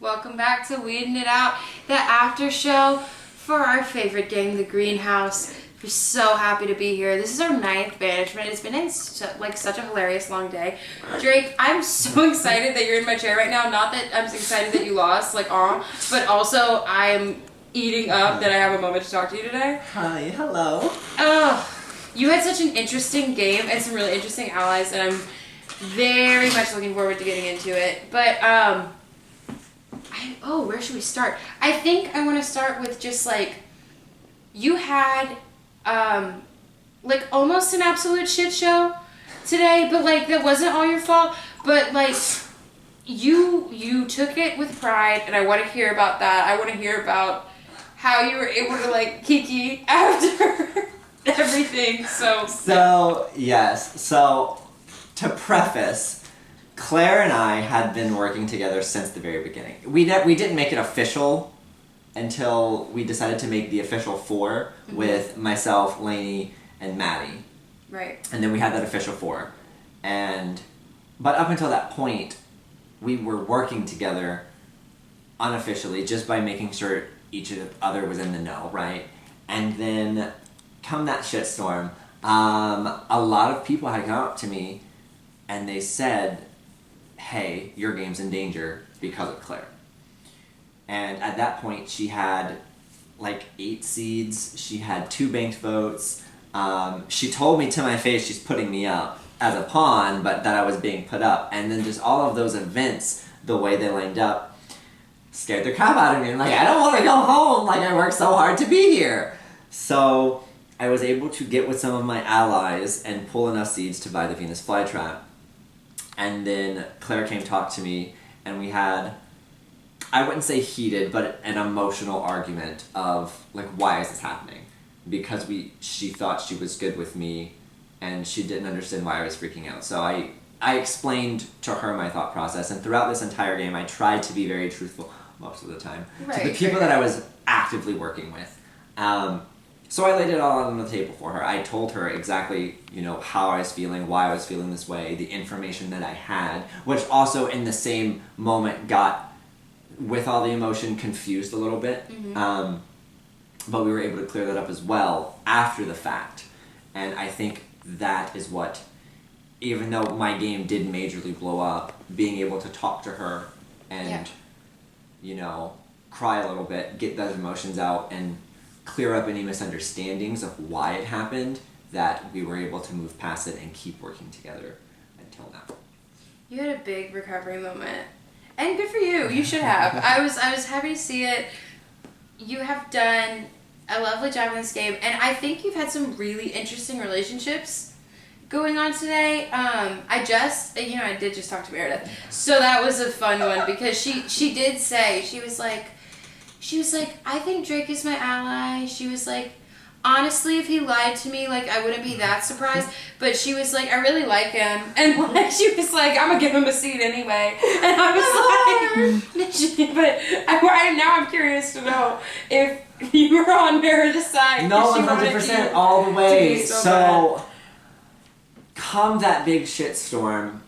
Welcome back to Weeding It Out, the after show for our favorite game, the Greenhouse. We're so happy to be here. This is our 9th banishment. It's been such a hilarious long day. Drake, I'm so excited that you're in my chair right now. Not that I'm excited that you lost, but also I'm eating up that I have a moment to talk to you today. Hi, hello. Oh, you had such an interesting game and some really interesting allies, and I'm very much looking forward to getting into it. But, where should we start? I think I want to start with just, you had, almost an absolute shit show today, but, that wasn't all your fault, but, you took it with pride, and I want to hear about that. I want to hear about how you were able to, kiki after everything, Yes. So, to preface, Claire and I had been working together since the very beginning. We didn't make it official until we decided to make the official 4 with myself, Lainey, and Maddie. Right. And then we had that official 4. But up until that point, we were working together unofficially just by making sure each other was in the know, right? And then, come that shitstorm, a lot of people had come up to me and they said, hey, your game's in danger because of Claire. And at that point, she had 8 seeds. She had 2 banked votes. She told me to my face she's putting me up as a pawn, but that I was being put up. And then just all of those events, the way they lined up, scared the crap out of me. I'm I don't want to go home. I worked so hard to be here. So I was able to get with some of my allies and pull enough seeds to buy the Venus flytrap. And then Claire came talk to me, and we had, I wouldn't say heated, but an emotional argument of, why is this happening? Because she thought she was good with me, and she didn't understand why I was freaking out. So I explained to her my thought process, and throughout this entire game, I tried to be very truthful, most of the time, to the people that I was actively working with. So I laid it all on the table for her. I told her exactly, how I was feeling, why I was feeling this way, the information that I had, which also in the same moment got, with all the emotion, confused a little bit. Mm-hmm. But we were able to clear that up as well after the fact. And I think that is what, even though my game did majorly blow up, being able to talk to her and, cry a little bit, get those emotions out, and clear up any misunderstandings of why it happened, that we were able to move past it and keep working together until now. You had a big recovery moment. And good for you. You should have. I was happy to see it. You have done a lovely job in this game, and I think you've had some really interesting relationships going on today. I did just talk to Meredith. So that was a fun one because she did say, she was like, I think Drake is my ally. She was like, honestly, if he lied to me, I wouldn't be that surprised. But she was like, I really like him. And she was like, I'm going to give him a seat anyway. And I was like, now I'm curious to know if you were on Meredith's side. No, 100% all the way. So, come that big shitstorm,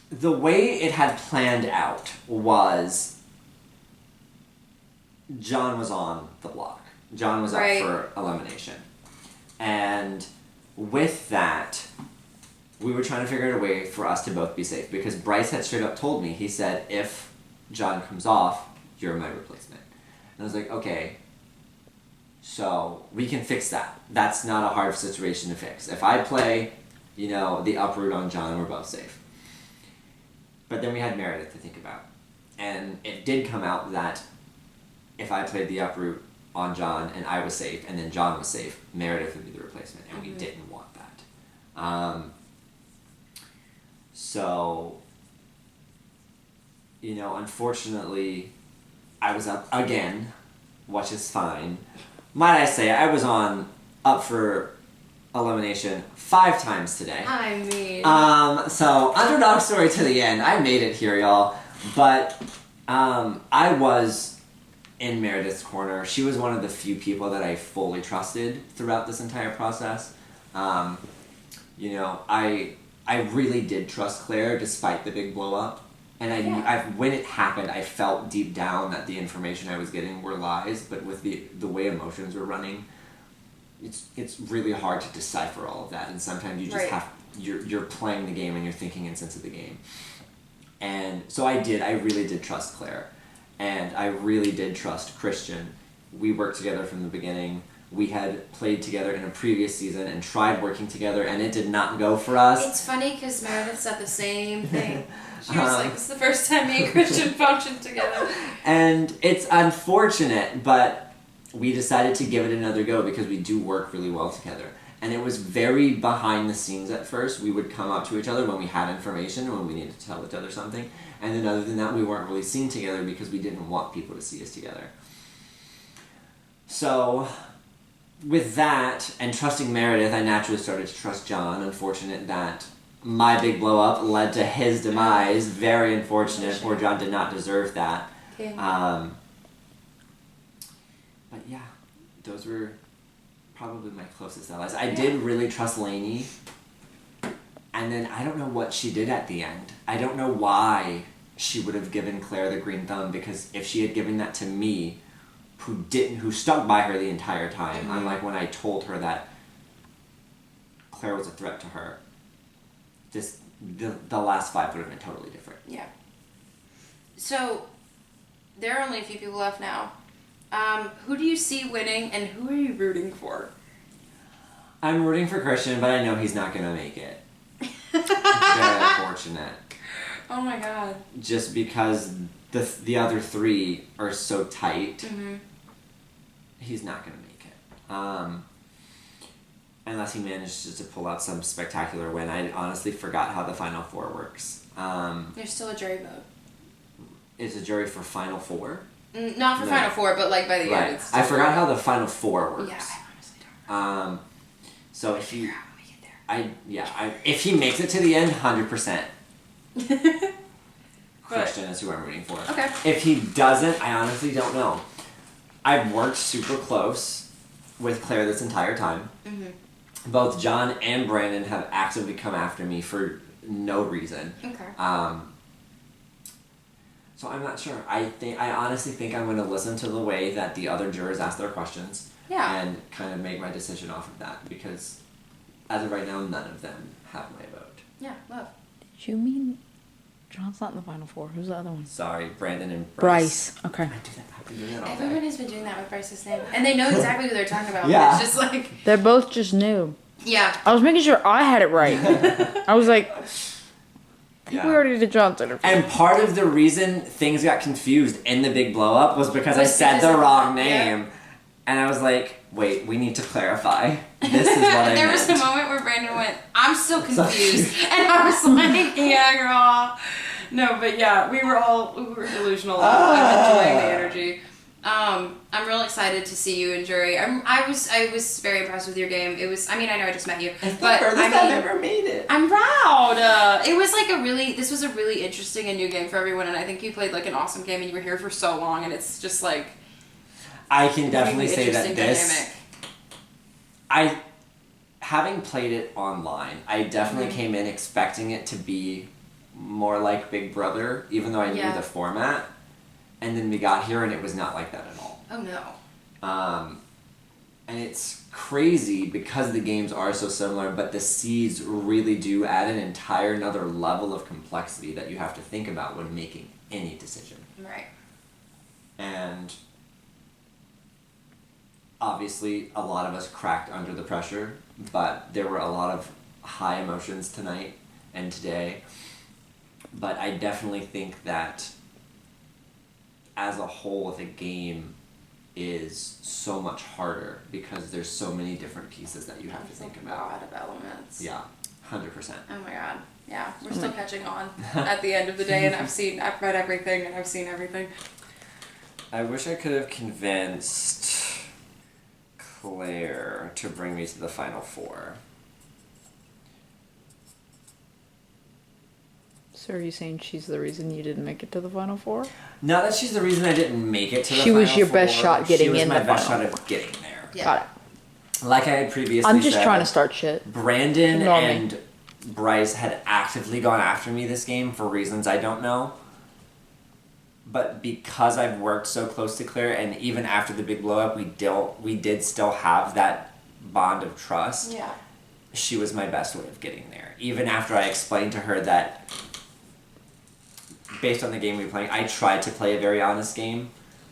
the way it had planned out was John was on the block. John was up for elimination. And with that, we were trying to figure out a way for us to both be safe. Because Bryce had straight up told me, he said, if John comes off, you're my replacement. And I was like, okay, so we can fix that. That's not a hard situation to fix. If I play, the uproot on John, we're both safe. But then we had Meredith to think about. And it did come out that if I played the uproot on John and I was safe, and then John was safe, Meredith would be the replacement, and we didn't want that. Unfortunately, I was up again, which is fine. Might I say, I was up for elimination 5 times today. I mean... So, underdog story to the end. I made it here, y'all. But, I was in Meredith's corner. She was one of the few people that I fully trusted throughout this entire process. I really did trust Claire despite the big blow up. And when it happened, I felt deep down that the information I was getting were lies, but with the way emotions were running, it's really hard to decipher all of that, and sometimes you just you're playing the game and you're thinking in sense of the game. And so I really did trust Claire, and I really did trust Christian. We worked together from the beginning. We had played together in a previous season and tried working together, and it did not go for us. It's funny because Meredith said the same thing. She was like, this is the first time me and Christian functioned together. And it's unfortunate, but we decided to give it another go because we do work really well together. And it was very behind the scenes at first. We would come up to each other when we had information, when we needed to tell each other something. And then other than that, we weren't really seen together because we didn't want people to see us together. So, with that, and trusting Meredith, I naturally started to trust John. Unfortunate that my big blow up led to his demise. Very unfortunate. Poor John did not deserve that. Okay. But yeah, those were probably my closest allies. I did really trust Lainey, and then I don't know what she did at the end. I don't know why she would have given Claire the green thumb, because if she had given that to me, who stuck by her the entire time, unlike when I told her that Claire was a threat to her, the last 5 would have been totally different. Yeah. So, there are only a few people left now. Who do you see winning, and who are you rooting for? I'm rooting for Christian, but I know he's not going to make it. Very unfortunate. Oh my god. Just because the other 3 are so tight, he's not going to make it. Unless he manages to pull out some spectacular win. I honestly forgot how the Final Four works. There's still a jury vote. Is a jury for Final Four? Not for Final Four, but like by the end. It's I forgot how the Final Four works. Yeah, I honestly don't know. So if he, if he makes it to the end, 100%. Christian is who I'm rooting for. Okay. If he doesn't, I honestly don't know. I've worked super close with Claire this entire time. Both John and Brandon have actively come after me for no reason. Okay. So I'm not sure. I honestly think I'm going to listen to the way that the other jurors ask their questions. Yeah. And kind of make my decision off of that, because as of right now, none of them have my vote. Yeah, love. Did you mean John's not in the Final Four? Who's the other one? Sorry, Brandon and Bryce. Okay. I've been doing that all day. Everybody's been doing that with Bryce's name. And they know exactly who they're talking about. Yeah. It's just like... They're both just new. Yeah. I was making sure I had it right. I was like, I think we already did John's interview. And part of the reason things got confused in the big blow up was because I said the wrong name. Yeah. And I was like, wait, we need to clarify. This is what I There meant. was a moment where Brandon went, I'm still confused. And I was like, yeah, girl. No, but yeah, we were delusional. I'm enjoying the energy. I'm real excited to see you in jury. I was very impressed with your game. It was, I know I just met you, but I never made it. I'm proud. It was like this was a really interesting and new game for everyone, and I think you played like an awesome game, and you were here for so long, and it's just like, I can definitely really say that interesting dynamic. Having played it online, I definitely came in expecting it to be more like Big Brother, even though I knew the format. And then we got here and it was not like that at all. Oh no. And it's crazy because the games are so similar, but the seeds really do add an entire another level of complexity that you have to think about when making any decision. Right. And obviously a lot of us cracked under the pressure, but there were a lot of high emotions tonight and today. But I definitely think that as a whole, the game is so much harder because there's so many different pieces that you have to think about. A lot of elements. Yeah, 100%. Oh my god. Yeah, we're still catching on at the end of the day, and I've read everything, and I've seen everything. I wish I could have convinced Claire to bring me to the Final Four. So are you saying she's the reason you didn't make it to the Final Four? Not that she's the reason I didn't make it to the Final She Four. was your best shot getting in the She was my best shot Final at getting there. Yeah. Got it. Like I had previously I'm just said, trying to start shit. Brandon Ignore me. and Bryce had actively gone after me this game for reasons I don't know. But because I've worked so close to Claire, and even after the big blow up, we did still have that bond of trust. Yeah. She was my best way of getting there. Even after I explained to her that, based on the game we were playing, I tried to play a very honest game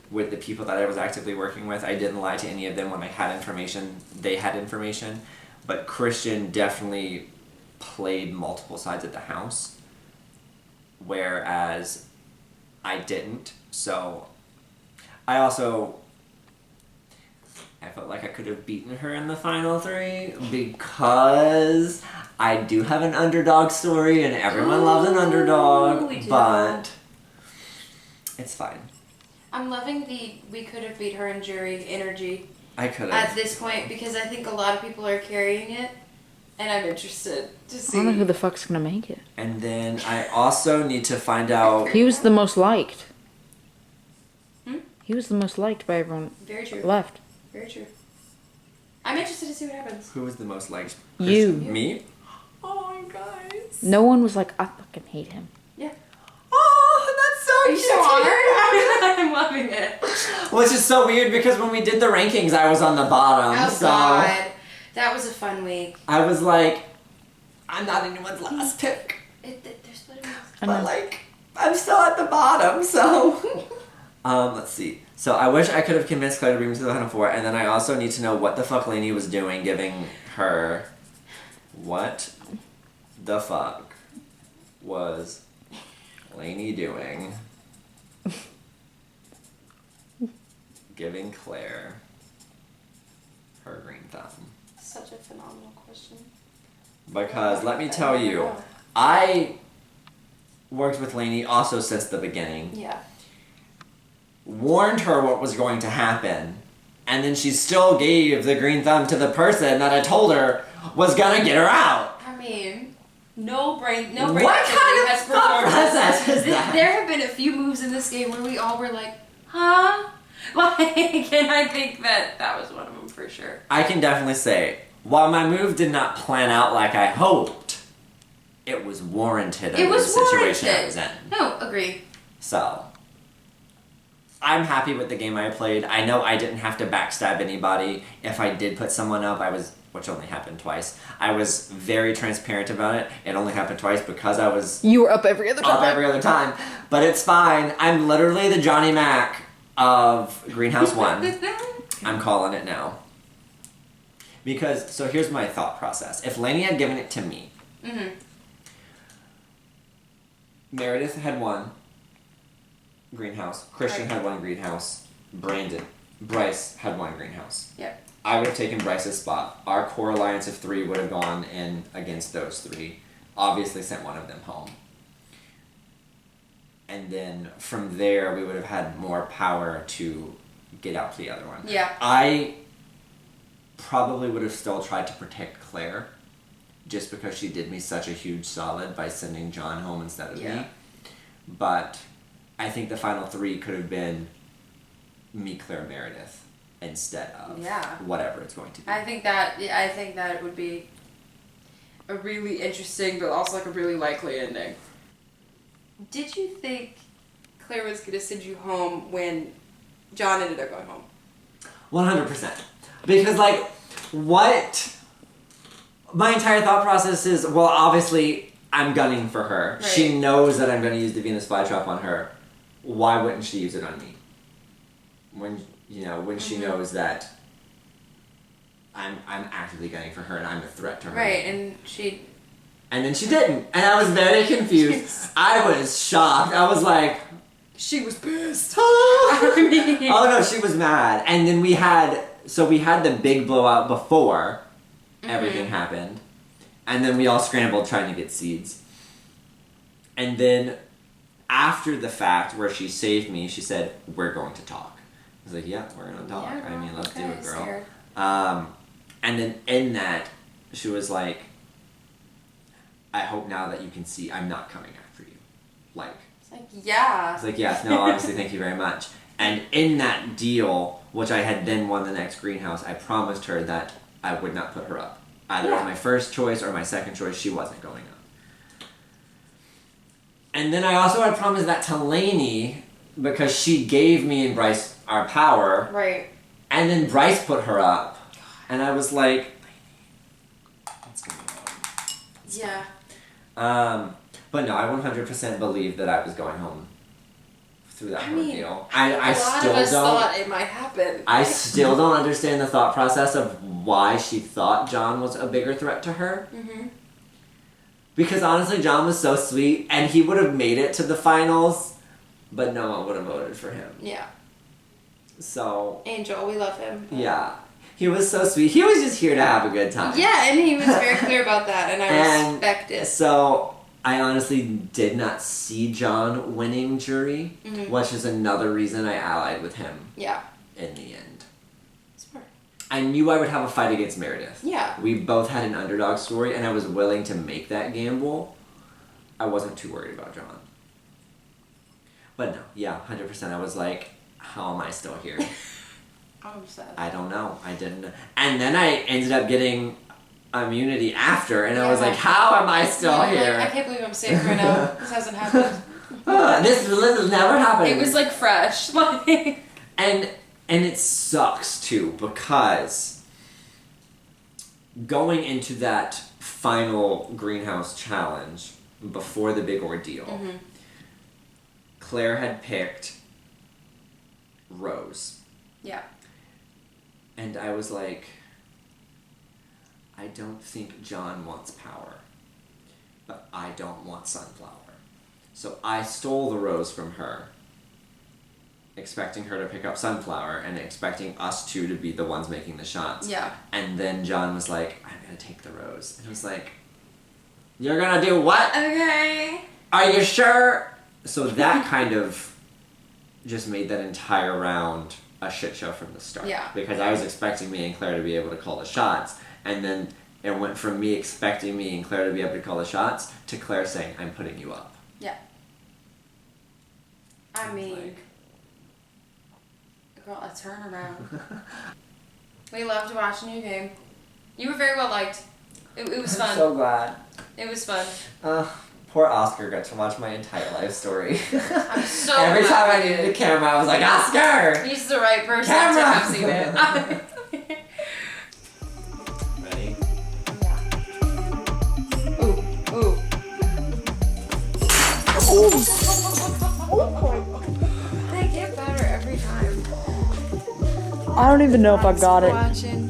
with the people that I was actively working with. I didn't lie to any of them when I had information. They had information. But Christian definitely played multiple sides of the house, whereas I didn't. So I felt like I could have beaten her in the final 3 because I do have an underdog story and everyone loves an underdog, we do. but it's fine. I'm loving the we could have beat her in jury energy I could at have. this point because I think a lot of people are carrying it, and I'm interested to I see. don't know who the fuck's gonna make it. And then I also need to find out. He was the most liked. Hmm? He was the most liked by everyone Very true. left. Very true. I'm interested to see what happens. Who was the most liked? You. Me? Oh, guys. No one was like, I fucking hate him. Yeah. Oh, that's so Are you cute. so honored? I'm loving it. Which is so weird because when we did the rankings, I was on the bottom. Oh so God, that was a fun week. I was like, I'm not anyone's last pick. They're splitting us. But like, I'm still at the bottom, so. Let's see. So I wish I could have convinced Claire to bring me to the final 4, and then I also need to know what the fuck Lainey was doing, giving her. What the fuck was Lainey doing? Giving Claire her green thumb. Such a phenomenal question. Because let me tell you, I worked with Lainey also since the beginning. Yeah. Warned her what was going to happen, and then she still gave the green thumb to the person that I told her was gonna get her out. I mean, no brain What activity kind of has thought performed. process is that? There have been a few moves in this game where we all were like, huh? Like, and I think that was one of them for sure. I can definitely say, while my move did not plan out like I hoped, it was warranted It under was the situation I warranted. was in. No, agree. So, I'm happy with the game I played. I know I didn't have to backstab anybody. If I did put someone up, which only happened twice, I was very transparent about it. It only happened twice because I was You were up every other time. up every other time. But it's fine. I'm literally the Johnny Mac of Greenhouse 1. I'm calling it now. Because, so here's my thought process. If Lainey had given it to me, Mm-hmm. Meredith had won greenhouse, Christian Right. had one greenhouse, Bryce had one greenhouse. Yep. I would have taken Bryce's spot. Our core alliance of 3 would have gone in against those 3. Obviously sent one of them home. And then from there, we would have had more power to get out to the other one. Yeah. I probably would have still tried to protect Claire, just because she did me such a huge solid by sending John home instead of Yeah. me. But I think the final 3 could have been me, Claire, Meredith, instead of Yeah. whatever it's going to be. I think that would be a really interesting, but also like a really likely ending. Did you think Claire was gonna send you home when John ended up going home? 100%. Because, like, what? My entire thought process is, well, obviously, I'm gunning for her. Right. She knows that I'm going to use the Venus flytrap on her. Why wouldn't she use it on me? When she knows that I'm actively gunning for her and I'm a threat to her. Right, and she. And then she didn't. And I was very confused. I was shocked. I was like, She was pissed. oh no, she was mad. And then we had the big blowout before everything happened. And then we all scrambled trying to get seeds. And then after the fact where she saved me, she said, we're going to talk. I was like, yeah, we're going to talk. Yeah, I mean, let's do okay, it, girl. scared. And then in that, she was like, I hope now that you can see I'm not coming after you. Like, It's like, yeah. it's like, yes, no, obviously, thank you very much. And in that deal, which I had then won the next greenhouse, I promised her that I would not put her up. Either as my first choice or my second choice, she wasn't going up. And then I also had promised that to Lainey because she gave me and Bryce our power, Right. and then Bryce put her up, and I was like, what's going on? Yeah. But no, I 100% believe that I was going home through that I mean, ordeal. a I lot still of us don't. thought it might happen. I still don't understand the thought process of why she thought John was a bigger threat to her. Mm-hmm. Because honestly, John was so sweet, and he would have made it to the finals, but no one would have voted for him. Yeah. So, Angel, we love him. yeah. He was so sweet. He was just here to have a good time. Yeah, and he was very clear about that, and I respect it. So, I honestly did not see John winning jury, Mhm. which is another reason I allied with him Yeah. in the end. Smart. I knew I would have a fight against Meredith. Yeah. We both had an underdog story, and I was willing to make that gamble. I wasn't too worried about John. But no, yeah, 100%. I was like, how am I still here? I'm sad. I don't know. I didn't. And then I ended up getting immunity after, and I was Yeah. like, how am I still Yeah, here? Like, I can't believe I'm safe right now. This hasn't happened. This has never happened. It was like fresh. Like. And it sucks too, because going into that final greenhouse challenge before the big ordeal, Mhm. Claire had picked Rose. Yeah. And I was like, I don't think John wants power, but I don't want Sunflower. So I stole the rose from her, expecting her to pick up Sunflower and expecting us two to be the ones making the shots. Yeah. And then John was like, I'm gonna take the rose. And I was like, you're gonna do what? Okay. Are you sure? So that kind of just made that entire round a shit show from the start. Yeah. Because I was expecting me and Claire to be able to call the shots, and then it went from me expecting me and Claire to be able to call the shots to Claire saying, I'm putting you up. Yeah. I mean, Like, girl, a turnaround. We loved watching your game. You were very well liked. It was fun. I'm so glad. It was fun. Poor Oscar got to watch my entire life story. I'm so Every glad time I you needed did. a camera, I was like, Oscar! He's the right person Camera! to have seen it. Ready? Ooh. They get better every time. I don't even know if I got it. Watching.